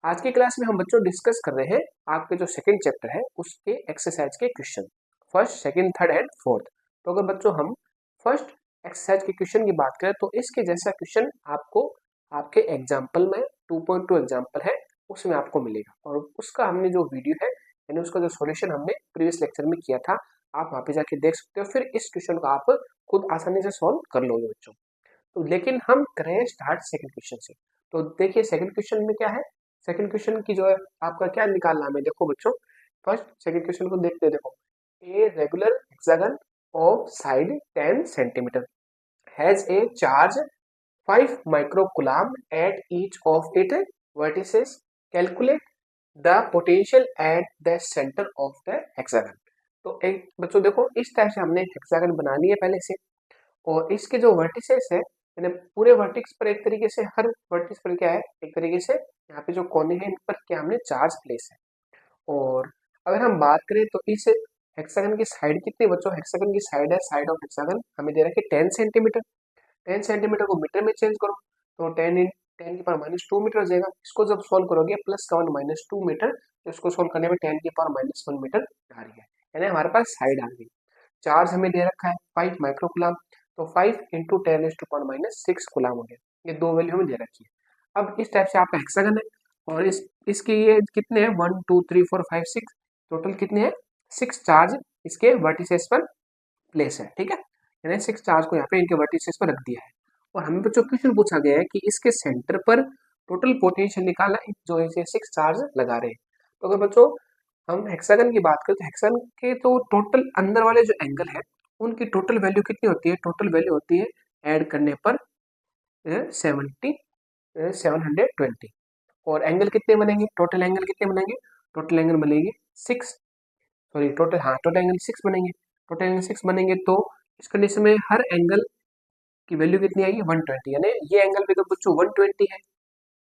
आज की क्लास में हम बच्चों डिस्कस कर रहे हैं आपके जो सेकंड चैप्टर है उसके एक्सरसाइज के question, first, second, third and fourth. तो अगर बच्चों हम फर्स्ट एक्सरसाइज के क्वेश्चन की बात करें तो इसके जैसा क्वेश्चन आपको आपके एग्जाम्पल में 2.2 एग्जाम्पल है उसमें आपको मिलेगा, और उसका हमने जो वीडियो है यानी उसका जो सॉल्यूशन हमने प्रीवियस लेक्चर में किया था आप वहाँ पे जाके देख सकते हो। फिर इस क्वेश्चन को आप खुद आसानी से सॉल्व कर लोगे बच्चों। तो लेकिन हम करें स्टार्ट सेकंड क्वेश्चन से। तो देखिए सेकंड क्वेश्चन में क्या है, सेकंड क्वेश्चन की जो है आपका क्या निकालना है, देखो बच्चों फर्स्ट सेकंड क्वेश्चन को देखते हैं। देखो, a regular hexagon of side 10 centimetre has a charge 5 microcoulomb at each of it vertices, calculate the potential at the centre of the hexagon. तो एक बच्चों देखो इस टाइप से हमने हेक्सागन बना लिया पहले से, और इसके जो वर्टिसेस है यानी पूरे वर्टिक्स पर एक तरीके से हर वर्टिक्स पर क्या है एक तरीके से यहाँ पे जो कोने हैं इन पर क्या हमने चार्ज प्लेस है। और अगर हम बात करें तो इस हेक्सागन की साइड कितनी बच्चों, हेक्सागन की साइड है, साइड ऑफ हेक्सागन हमें दे रखी है 10 सेंटीमीटर। 10 सेंटीमीटर को मीटर में चेंज करो तो 10 इन 10 की पावर माइनस 2 मीटर हो जाएगा। इसको जब सोल्व करोगे प्लस का 1 माइनस 2 मीटर, तो इसको सोल्व करने में 10 की पावर माइनस 1 मीटर आ रही है, यानी हमारे पास साइड आ गई। चार्ज हमें दे रखा है 5 माइक्रोकुलम, तो 5 इंटू 10⁻⁻6 कुलम हो गया। ये दो वैल्यू हमें दे रखी है। अब इस टाइप से आपका हेक्सागन है और इसके ये कितने हैं 1 2 3 4 5 6, टोटल कितने हैं 6 चार्ज इसके वर्टिसेस पर प्लेस है। ठीक है, यानी 6 चार्ज को यहाँ पे इनके वर्टिसेस पर रख दिया है। और हमें बच्चों क्वेश्चन पूछा गया है कि इसके सेंटर पर टोटल पोटेंशियल निकालना है जो इसे 6 चार्ज लगा रहे हैं। तो अगर बच्चों हम हेक्सागन की बात करें तो हेक्सागन के तो टोटल अंदर वाले जो एंगल है उनकी टोटल वैल्यू कितनी होती है, टोटल वैल्यू होती है ऐड करने पर 70 720। और एंगल कितने बनेंगे, टोटल एंगल कितने बनेंगे, टोटल एंगल बनेंगे 6, सॉरी टोटल, हाँ टोटल एंगल 6 बनेंगे। टोटल एंगल 6 बनेंगे तो इस कंडीशन में हर एंगल की वैल्यू कितनी आएगी 120, यानी ये एंगल भी तो बच्चों 120 है,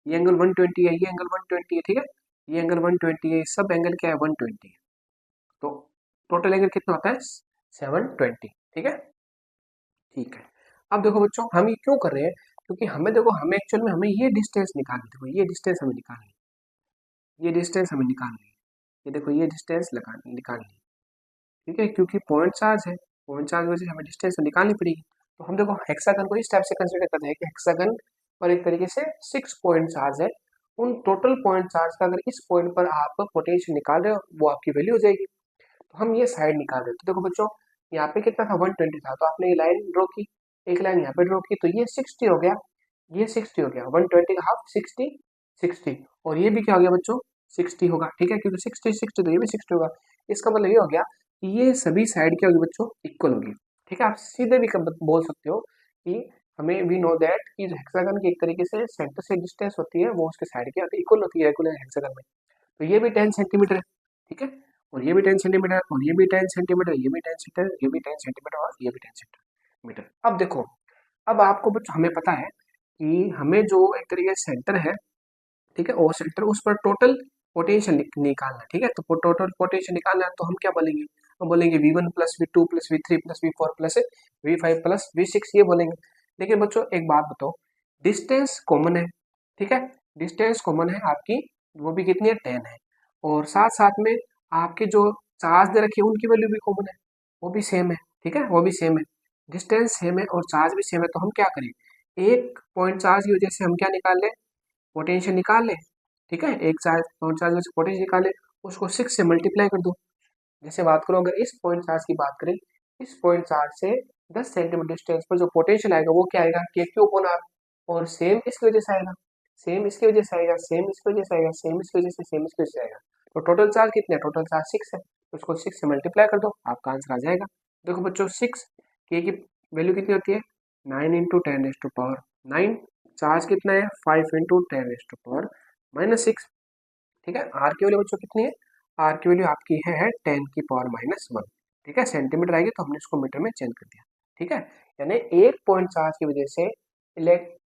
ये एंगल 120 है, ये एंगल 120 है। ठीक है, ये एंगल 120 है, सब एंगल क्या है 120 है। तो टोटल एंगल कितना होता है 720। ठीक है, ठीक है। अब देखो बच्चों हम ये क्यों कर रहे हैं, क्योंकि हमें देखो हमें एक्चुअल में हमें ये डिस्टेंस निकालनी, देखो ये डिस्टेंस हमें निकालनी, ये डिस्टेंस हमें निकालनी, ये देखो ये डिस्टेंस निकालनी। ठीक है, क्योंकि पॉइंट चार्ज है, पॉइंट चार्ज वजह से हमें डिस्टेंस तो निकालनी पड़ेगी। तो हम देखो हेक्सागन को इस टाइप से कंसिडर करते हैं कि हेक्सागन पर एक तरीके से 6 पॉइंट चार्ज है। उन टोटल पॉइंट चार्ज का अगर इस पॉइंट पर आप पोटेंशियल निकाल रहे हो वो आपकी वैल्यू हो जाएगी। तो हम ये साइड निकाल रहे हैं। तो देखो बच्चों यहाँ पे कितना था 120 था, तो आपने ये लाइन ड्रॉ की, एक लाइन यहाँ पे ड्रॉ की, तो ये 60 हो गया, ये 60 हो गया, 120 का हाफ 60 60, और ये भी क्या हो गया बच्चों 60 होगा। ठीक है, क्योंकि 60 60 तो ये भी 60 होगा। इसका मतलब ये हो गया कि ये सभी साइड क्या होगी बच्चों इक्वल होगी। ठीक है, आप सीधे भी बोल सकते हो कि हमें वी नो दैट कि हेक्सागन की एक तरीके से सेंटर से डिस्टेंस होती है वो उसके साइड की इक्वल होती है रेगुलर हेक्सागन में। तो ये भी 10 सेंटीमीटर है। ठीक है, और ये भी 10 सेंटीमीटर, और ये भी 10 सेंटीमीटर, ये भी 10 सेंटीमीटर, ये भी 10 सेंटीमीटर, और ये भी 10 सेंटीमीटर। अब देखो, अब आपको बच्चों हमें पता है कि हमें जो एक तरीके से सेंटर है, ठीक है, और सेंटर उस पर टोटल पोटेंशियल निकालना है। ठीक है, तो टोटल पोटेंशियल निकालना है तो हम क्या बोलेंगे, हम बोलेंगे V1 plus V2 plus V3 plus V4 plus V5 plus V6, ये बोलेंगे। लेकिन बच्चों एक बात बताओ, डिस्टेंस कॉमन है। ठीक है, डिस्टेंस कॉमन है आपकी, वो भी कितनी है 10 है, और साथ साथ में आपके जो चार्ज दे रखे हैं उनकी वैल्यू भी कॉमन है, वो भी सेम है। ठीक है, वो भी सेम है, डिस्टेंस सेम है और चार्ज भी सेम है। तो हम क्या करें, एक पॉइंट चार्ज की वजह से हम क्या निकाल लें, पोटेंशियल निकाल लें। ठीक है, एक चार्ज पॉइंट चार्ज में से पोटेंशियल निकाल लें, उसको 6 से मल्टीप्लाई कर दो। जैसे बात करो अगर इस पॉइंट चार्ज की बात करें, इस पॉइंट चार्ज से 10 सेंटीमीटर डिस्टेंस पर जो पोटेंशियल आएगा वो क्या आएगा के क्यू अपॉन आर, और सेम इसकी वजह से आएगा, सेम इसकी वजह से आएगा, सेम इसकी वजह से आएगा, सेम इसकी वजह से, सेम इसकी वजह से आएगा। तो टोटल चार्ज कितने हैं, टोटल चार्ज 6 है, तो उसको 6 से मल्टीप्लाई कर दो, आपका आंसर आ जाएगा। देखो बच्चों 6 के की वैल्यू कितनी होती है 9 इंटू 10⁻9, चार्ज कितना है 5 इंटू 10⁻⁻6। ठीक है, आर की वैल्यू बच्चों कितनी है, आर की वैल्यू आपकी है 10⁻⁻1। ठीक है, सेंटीमीटर आएगी तो हमने इसको मीटर में चेंज कर दिया। ठीक है, यानी एक पॉइंट चार्ज की वजह से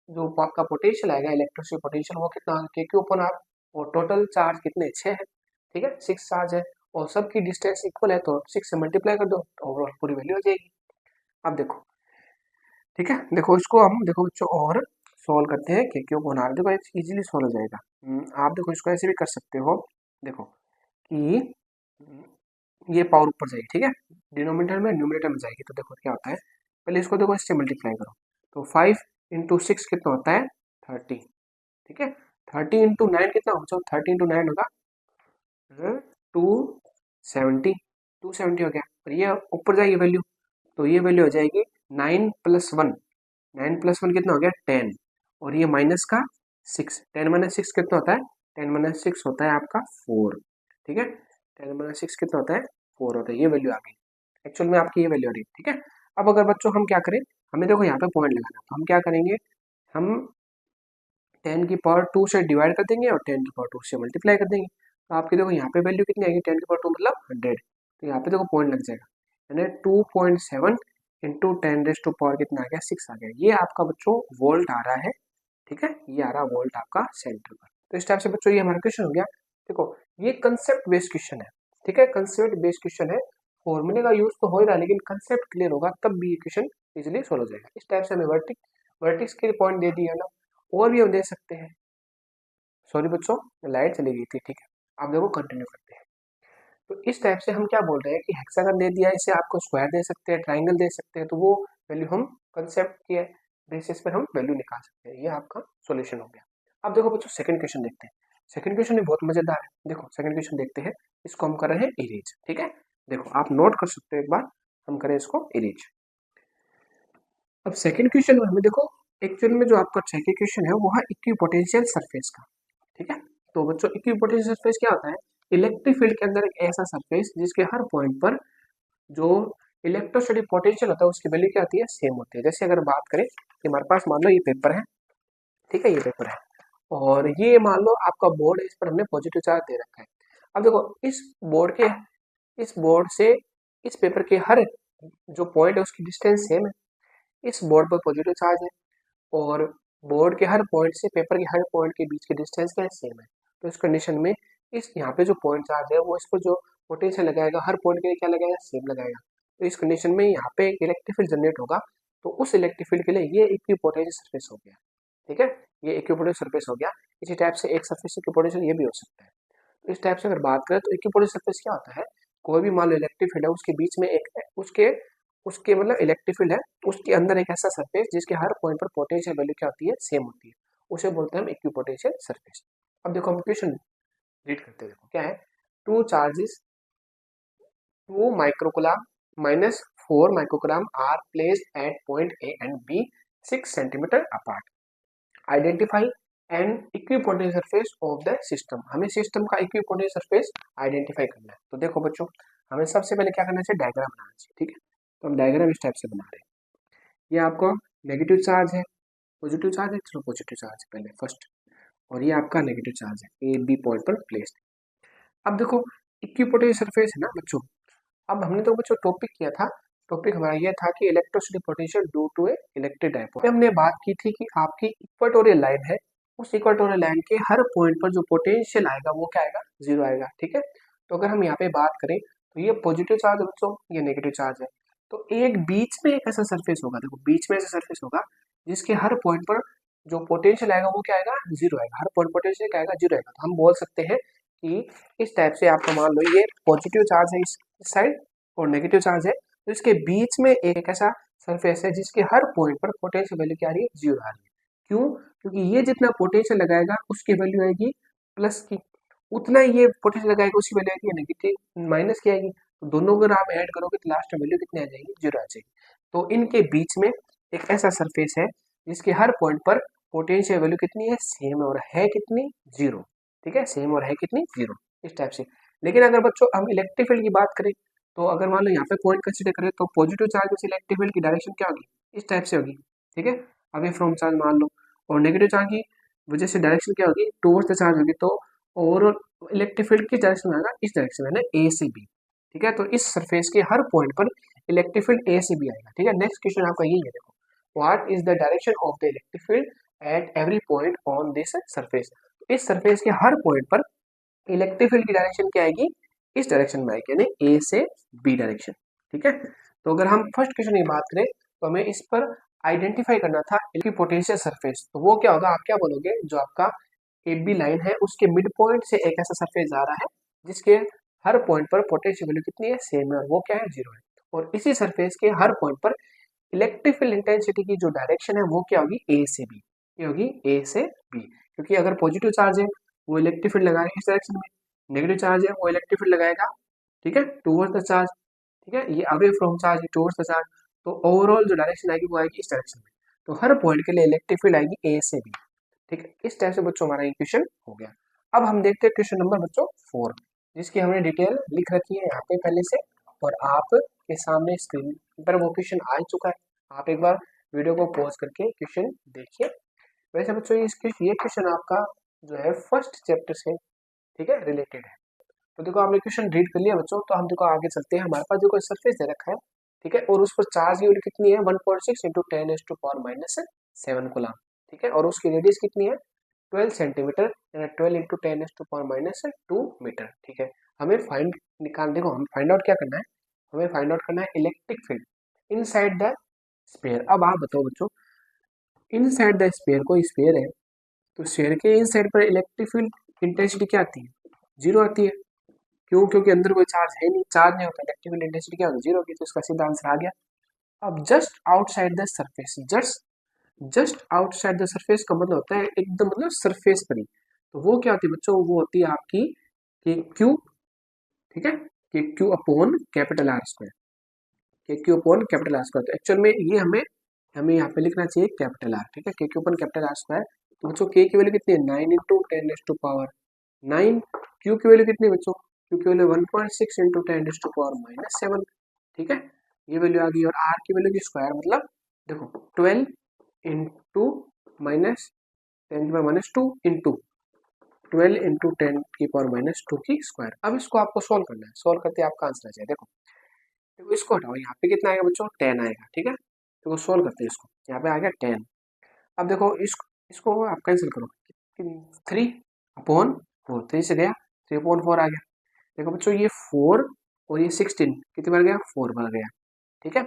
जो आपका पोटेंशियल आएगा इलेक्ट्रिसिटी पोटेंशियल वो कितना के क्यू अपन आर, और टोटल चार्ज कितने 6 है। ठीक है, 6 चार्ज है और सबकी डिस्टेंस इक्वल है, तो 6 से मल्टीप्लाई कर दो तो ओवरऑल पूरी वैल्यू हो जाएगी। अब देखो, ठीक है, देखो इसको हम देखो बच्चों और सॉल्व करते हैं के क्यू गुना आर। देखो इजीली सॉल्व हो जाएगा। आप देखो इसको ऐसे भी कर सकते हो, देखो कि ये पावर ऊपर जाएगी, ठीक है, डिनोमिनेटर में न्यूमरेटर में जाएगी। तो देखो क्या होता है, पहले इसको देखो इससे मल्टीप्लाई करो, तो 5 × 6 कितना होता है 30, ठीक है। 30 × 9 कितना होगा, 30 × 9 होगा 270, 270 हो गया। और ये ऊपर जाएगी वैल्यू, तो ये वैल्यू हो जाएगी 9 + 1, 9 + 1 कितना हो गया 10, और ये माइनस का 6, 10 - 6 कितना होता है, 10 - 6 होता है आपका 4, ठीक है। 10 - 6 कितना होता है 4 होता है, ये वैल्यू आ गई, एक्चुअल में आपकी ये वैल्यू आ रही है, ठीक है। अब अगर बच्चों हम क्या करें, हमें देखो यहाँ पे पॉइंट लगाना, तो हम क्या करेंगे, हम 10⁻² से डिवाइड कर देंगे और 10⁻² से मल्टीप्लाई कर देंगे। तो आपकी देखो यहाँ पे वैल्यू कितनी आएगी, 10⁻² मतलब 100, तो यहाँ पे देखो पॉइंट लग जाएगा, यानी 2.7 × 10⁻⁴ कितना आ गया 6 आ गया। ये आपका बच्चों वोल्ट आ रहा है, ठीक है, ये आ रहा वोल्ट आपका सेंटर पर। तो इस टाइप से बच्चों ये हमारा क्वेश्चन हो गया। देखो ये कंसेप्ट बेस्ड क्वेश्चन है, ठीक है, कंसेप्ट बेस्ड क्वेश्चन है, फॉर्मूले का यूज तो हो ही रहा है, लेकिन कंसेप्ट क्लियर होगा तब भी ये क्वेश्चन इजिली सोल्व हो जाएगा। इस टाइप से हमें वर्टिक्स के पॉइंट दे दिया ना, और भी हम दे सकते हैं। सॉरी बच्चों लाइट चली गई थी, ठीक है, आप देखो कंटिन्यू करते हैं। तो इस टाइप से हम क्या बोल रहे हैं कि हेक्सागन दे दिया, इसे आपको स्क्वायर दे सकते हैं, ट्राइंगल दे सकते हैं, तो वो वैल्यू हम कंसेप्ट के बेसिस पर हम वैल्यू निकाल सकते हैं। ये आपका सॉल्यूशन हो गया। अब देखो बच्चों सेकंड क्वेश्चन देखते हैं। सेकंड क्वेश्चन भी बहुत मजेदार है। देखो सेकंड क्वेश्चन देखते हैं, इसको हम कर रहे हैं इरेज, ठीक है। देखो आप नोट कर सकते हो, एक बार हम करें इसको इरेज। अब सेकंड क्वेश्चन में हमें देखो एक्चुअल में जो आपका सेकंड क्वेश्चन है वो है इक्विपोटेंशियल सरफेस का, ठीक है। तो बच्चों इक्विपोटेंशियल सरफेस क्या होता है, इलेक्ट्रिक फील्ड के अंदर एक ऐसा सरफेस जिसके हर पॉइंट पर जो इलेक्ट्रोस्टैटिक पोटेंशियल होता है उसकी वैल्यू क्या होती है, सेम होती है। जैसे अगर बात करें कि हमारे पास मान लो ये पेपर है, ठीक है, ये पेपर है, और ये मान लो आपका बोर्ड है, इस पर हमने पॉजिटिव चार्ज दे रखा है। अब देखो इस बोर्ड से इस पेपर के हर जो पॉइंट है उसकी डिस्टेंस सेम है, इस बोर्ड पर पॉजिटिव चार्ज है, और बोर्ड के हर पॉइंट से पेपर के हर पॉइंट के बीच की डिस्टेंस क्या है, सेम है। तो इस कंडीशन में इस यहाँ पे जो पॉइंट चार्ज है वो इस पर जो पोटेंशियल लगाएगा हर पॉइंट के लिए क्या लगाएगा, सेम लगाएगा। तो इस कंडीशन में यहाँ पे एक इलेक्ट्रिक फील्ड जनरेट होगा, तो उस इलेक्ट्रिक फील्ड के लिए ये इक्विपोटेंशियल सरफेस हो गया, ठीक है, ये इक्विपोटेंशियल सरफेस हो गया। इसी टाइप से एक सरफेस इक्विपोटेंशियल ये भी हो सकता है। तो इस टाइप से अगर बात करें तो इक्विपोटेंशियल सरफेस क्या होता है, कोई भी मान लो इलेक्ट्रिक फील्ड है, उसके बीच में एक उसके उसके मतलब इलेक्ट्रिक फील्ड है, उसके अंदर एक ऐसा सरफेस जिसके हर पॉइंट पर पोटेंशियल वैल्यू क्या होती है, सेम होती है, उसे बोलते हैं हम इक्विपोटेंशियल सरफेस। अब देखो हम क्वेश्चन रीड करते हैं, देखो क्या है, 2 charges 2 microcoulomb -4 microcoulomb are placed at point A and B 6 centimetre apart. Identify and equipotential surface of the system. हमें सिस्टम का इक्विपोटेंशियल सरफेस आइडेंटिफाई करना है। तो देखो बच्चों हमें सबसे पहले क्या करना चाहिए, डायग्राम बनाना चाहिए, ठीक है। तो हम डायग्राम इस टाइप से बना रहे हैं। ये आपको नेगेटिव चार्ज है, पॉजिटिव चार्ज है, चलो पॉजिटिव चार्ज है पहले फर्स्ट, और ये आपका नेगेटिव चार्ज है ए बी पॉइंट पर प्लेस्ड। अब देखो इक्विपोटेंशियल सरफेस है ना बच्चों, अब हमने तो बच्चों टॉपिक किया था, टॉपिक हमारा ये था कि electrostatic potential due to a electric dipole. हमने बात की थी कि आपकी इक्वेटोरियल लाइन है, उस इक्वेटोरियल लाइन के हर पॉइंट पर जो पोटेंशियल आएगा वो क्या आएगा, 0 आएगा, ठीक है। तो अगर हम यहाँ पे बात करें तो ये पॉजिटिव चार्ज है बच्चों, ये नेगेटिव चार्ज है, तो एक बीच में एक ऐसा सरफेस होगा, देखो बीच में ऐसा सरफेस होगा जिसके हर पॉइंट पर जो पोटेंशियल आएगा वो क्या आएगा, 0 आएगा, हर पॉइंट पोटेंशियल क्या आएगा, 0 आएगा। तो हम बोल सकते हैं कि इस टाइप से आपका मान लो ये पॉजिटिव चार्ज है इस साइड और नेगेटिव चार्ज है, तो इसके बीच में एक ऐसा सरफेस है जिसके हर पॉइंट पर पोटेंशियल वैल्यू क्या आ रही है, 0 आ रही है। क्यों, क्योंकि ये जितना पोटेंशियल लगाएगा उसकी वैल्यू आएगी प्लस की, उतना ये पोटेंशियल लगाएगा उसकी वैल्यू आएगी नेगेटिव माइनस की आएगी। तो दोनों अगर आप ऐड करोगे तो लास्ट में वैल्यू कितनी आ जाएगी, 0 आ जाएगी। तो इनके बीच में एक ऐसा सरफेस है जिसके हर पॉइंट पर पोटेंशियल वैल्यू कितनी है, सेम और है कितनी, 0, ठीक है, सेम और है कितनी, 0, इस टाइप से। लेकिन अगर बच्चों हम इलेक्ट्रिक फील्ड की बात करें तो अगर मान लो यहाँ पे पॉइंट कंसीडर करें तो पॉजिटिव चार्ज में इलेक्ट्रिक फील्ड की डायरेक्शन क्या होगी, इस टाइप से होगी, ठीक है, अवे फ्रॉम चार्ज मान लो, और नेगेटिव चार्ज की वजह से डायरेक्शन क्या होगी, टुवर्ड्स द चार्ज होगी। तो और इलेक्ट्रिक फील्ड की डायरेक्शन आएगा इस डायरेक्शन में, ए से बी, ठीक है। तो इस सरफेस के हर पॉइंट पर इलेक्ट्रिक फील्ड ए से बी आएगा, ठीक है। नेक्स्ट क्वेश्चन आपका यही है, देखो what is the direction of the electric field at every point on this surface. इस सरफेस के हर पॉइंट पर इलेक्ट्रिक फील्ड की डायरेक्शन क्या आएगी, इस डायरेक्शन में आएगी, यानी ए से बी डायरेक्शन, ठीक है। तो अगर हम फर्स्ट क्वेश्चन की बात करें तो हमें इस पर आइडेंटिफाई करना था इनकी पोटेंशियल सरफेस, तो वो क्या होगा, आप क्या बोलोगे, जो आपका ए बी लाइन है उसके मिड पॉइंट से एक ऐसा सरफेस जा रहा है जिसके हर पॉइंट पर पोटेंशियल वैल्यू कितनी है, सेम है, और वो क्या है, 0 है। और इसी सरफेस के हर पॉइंट पर इलेक्ट्रिक फील्ड इंटेंसिटी की जो डायरेक्शन है वो क्या होगी, ए से बी, ये होगी ए से बी। क्योंकि अगर पॉजिटिव चार्ज है वो इलेक्ट्रिक फील्ड लगाएगा इस डायरेक्शन में, नेगेटिव चार्ज है वो इलेक्ट्रिक फील्ड लगाएगा, ठीक है, टूवर्ड्स द चार्ज, ठीक है, ये away from charge towards the charge, तो ओवरऑल जो डायरेक्शन आएगी वो आएगी इस डायरेक्शन में। तो हर पॉइंट के लिए इलेक्ट्रिक फील्ड आएगी ए से बी, ठीक है। इस टाइप से बच्चों हमारा इक्वेशन हो गया। अब हम देखते हैं क्वेश्चन नंबर बच्चों 4, जिसकी हमने डिटेल लिख रखी है यहाँ पे पहले से, और आपके सामने स्क्रीन पर वो क्वेश्चन आ चुका है। आप एक बार वीडियो को पॉज करके क्वेश्चन देखिए। वैसे बच्चों ये क्वेश्चन आपका जो है फर्स्ट चैप्टर से, ठीक है, रिलेटेड है। तो देखो आपने क्वेश्चन रीड कर लिया बच्चों, तो हम देखो आगे चलते हैं। हमारे पास देखो सरफेस दे रखा है, ठीक है, और उस पर चार्ज की वैल्यू कितनी है, 1.6 इंटू 10⁻⁷ कूलम, ठीक है, और उसकी रेडियस कितनी है, 12 सेंटीमीटर, 12 इंटू 10⁻⁻2 मीटर, ठीक है। हमें फाइंड निकाल, देखो हम फाइंड आउट क्या करना है, हमें फाइंड आउट करना है electric field inside the sphere. अब आप बताओ बच्चों, इनसाइड द स्फीयर, कोई स्फीयर है तो स्फीयर के इनसाइड पर इलेक्ट्रिक फील्ड इंटेंसिटी क्या आती है, 0 आती है। क्यों, क्योंकि अंदर कोई चार्ज है नहीं, चार्ज नहीं होता, इलेक्ट्रिक फील्ड इंटेंसिटी क्या होगी, 0 होगी, तो इसका सीधा आंसर आ गया। अब just outside the surface, just outside the surface का मतलब होता है एकदम, मतलब सरफेस पर ही, तो वो क्या होती है बच्चों, वो होती है आपकी के क्यू, ठीक है, K Q upon capital R square, K Q upon capital R square. तो एक्चुअल में ये हमें हमें यहाँ पे लिखना चाहिए कैपिटल आर, ठीक है, K Q upon capital R square. तो बच्चों के की वैल्यू कितनी है, 9 इंटू 10⁻⁹, क्यू की वैल्यू कितनी है बच्चों, क्यू की वैल्यू 1.6 इंटू 10⁻⁻7, ठीक है, ये वैल्यू आ गई। और आर की वैल्यू की स्क्वायर मतलब देखो 12 इंटू -10⁻⁻2 इंटू 12 इंटू 10⁻⁻2 की स्क्वायर। अब इसको आपको सोल्व करना है, सोल्व करते आपका आंसर आ जाए। देखो देखो इसको हटाओ, यहाँ पे कितना आएगा बच्चों, 10 आएगा, ठीक है। देखो सोल्व करते हैं इसको, यहाँ पे आ गया 10। अब देखो इसको आप कैंसिल करो, 3/4, 3 से गया, 3/4 आ गया। देखो बच्चों ये 4 और ये 16 कितनी बार गया, 4 बार गया, ठीक है।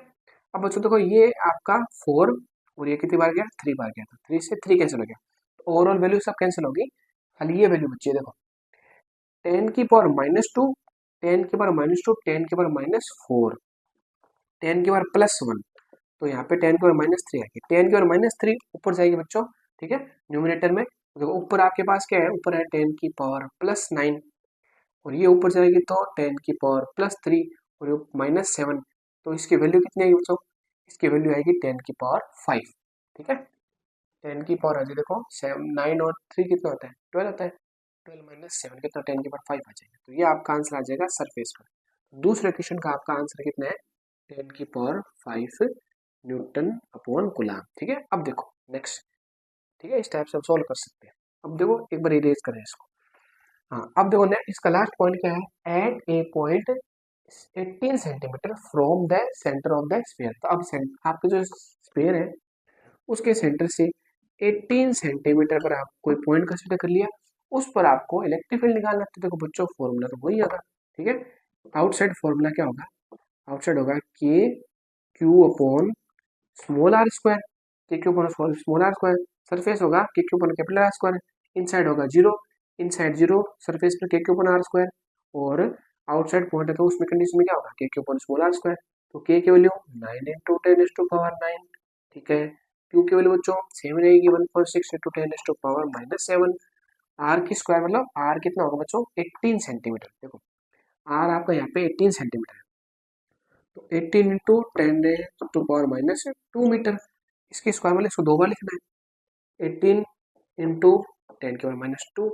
अब बच्चों देखो ये आपका 4 और ये कितनी बार गया, 3 बार गया, तो 3 से 3 कैंसिल हो गया, तो ओवरऑल वैल्यू सब कैंसिल होगी, खाली ये वैल्यू बची है। देखो 10⁻², 10⁻², 10⁻4, 10⁻+1, तो यहाँ पे 10⁻³ आएगी, 10⁻³ ऊपर जाएगी बच्चों, ठीक है, न्यूमिनेटर में। देखो ऊपर आपके पास क्या है, ऊपर है 10⁻+9, और ये ऊपर जाएगी तो 10⁻+3 और ये -7, तो इसकी वैल्यू कितनी आएगी बच्चों, इसकी वैल्यू आएगी 10⁻5, ठीक है। 10 की पावर आ जाए, देखो 9 और 3 कितना होता है, 12 होता है, 12 - 7 कितना, 10⁻5 आ जाएगा, तो ये आपका आंसर आ जाएगा सरफेस पर। दूसरे क्वेश्चन का आपका आंसर कितना है, 10⁻5 न्यूटन अपॉन कूलम, ठीक है। अब देखो नेक्स्ट, ठीक है, इस टाइप से हम सोल्व कर सकते हैं। अब देखो एक बार इरेज करें इसको, हाँ अब देखो इसका लास्ट पॉइंट क्या है, at a point 18 centimetre from the centre of the sphere. तो अब आपके जो स्फीयर है उसके सेंटर से 18 सेंटीमीटर पर आप कोई पॉइंट कंसीडर कर लिया, उस पर आपको इलेक्ट्रिक फील्ड निकालना है। तो देखो बच्चों फॉर्मूला तो वही होगा, ठीक है। आउटसाइड फॉर्मूला क्या होगा, आउटसाइड होगा K Q upon small R square, K Q upon small R square, surface होगा K Q upon capital R square, inside होगा 0, इनसाइड 0, सरफेस पर K Q upon R square, और आउटसाइड पॉइंट है तो उसमें कंडीशन में क्या होगा, K Q upon small R square. तो के की वैल्यू 9 इंटू 10⁻⁹, ठीक है, क्यू की वैल्यू बच्चों सेम रहेगी 1.6 इंटू 10⁻⁻7, आर की स्क्वायर मतलब आर कितना होगा बच्चों, 18 सेंटीमीटर। देखो आर आपका यहाँ पे 18 सेंटीमीटर है, तो 18 इंटू 10⁻⁻2 मीटर, इसकी स्क्वायर मतलब इसको 2 बार लिखना है, 18 इंटू 10⁻⁻2,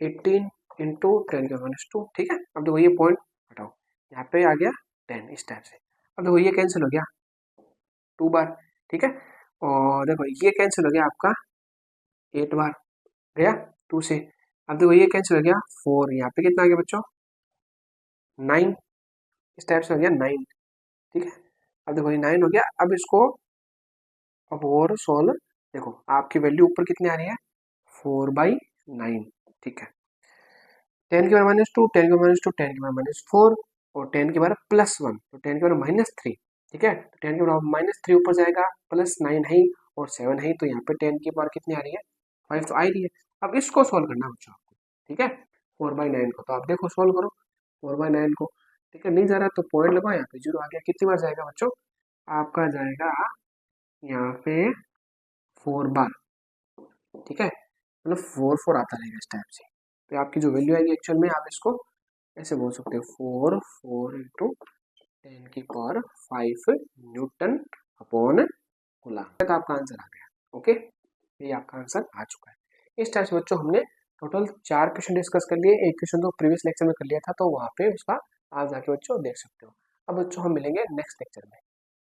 18 इंटू 10⁻⁻2, ठीक है। अब देखो ये पॉइंट हटाओ, यहाँ पे आ गया 10 इस टाइप से। अब देखो ये कैंसिल हो गया 2 बार, ठीक है, और देखो ये कैंसिल हो गया आपका 8 बार गया 2 से। अब देखो ये कैंसिल हो गया 4, यहाँ पे कितना आ गया बच्चों 9, इस टाइप से हो गया 9, ठीक है। अब देखो ये 9 हो गया, अब इसको अब और सोल्व, देखो आपकी वैल्यू ऊपर कितनी आ रही है 4/9, ठीक है। 10⁻², 10⁻², 10⁻4 और 10⁻+1, तो 10⁻3, ठीक है, तो 10 की पावर -3 ऊपर जाएगा, प्लस 9 है और 7 है, तो यहाँ पे 10 की पावर कितनी आ रही है, 5 तो आ ही रही है। अब इसको सॉल्व करना है बच्चों आपको, ठीक है, 4/9 को, तो आप देखो सॉल्व करो 4/9 को, ठीक है, नहीं जा रहा तो पॉइंट लगाओ, यहाँ पे 0 आ गया, कितनी बार जाएगा बच्चों, आपका जाएगा यहाँ पे 4 बार, ठीक है, मतलब 4 आता रहेगा इस टाइप से। तो आपकी जो वैल्यू आएगी एक्चुअल में, आप इसको ऐसे बोल सकते हो 4 इंटू 10 की पावर 5 न्यूटन अपॉन कूलम, तक आपका आंसर आ गया। ओके, ये आपका आंसर आ चुका है। इस टाइप से बच्चों हमने टोटल 4 क्वेश्चन डिस्कस कर लिए, एक क्वेश्चन तो प्रीवियस लेक्चर में कर लिया था, तो वहाँ पे उसका आज आके बच्चों देख सकते हो। अब बच्चों हम मिलेंगे नेक्स्ट लेक्चर में।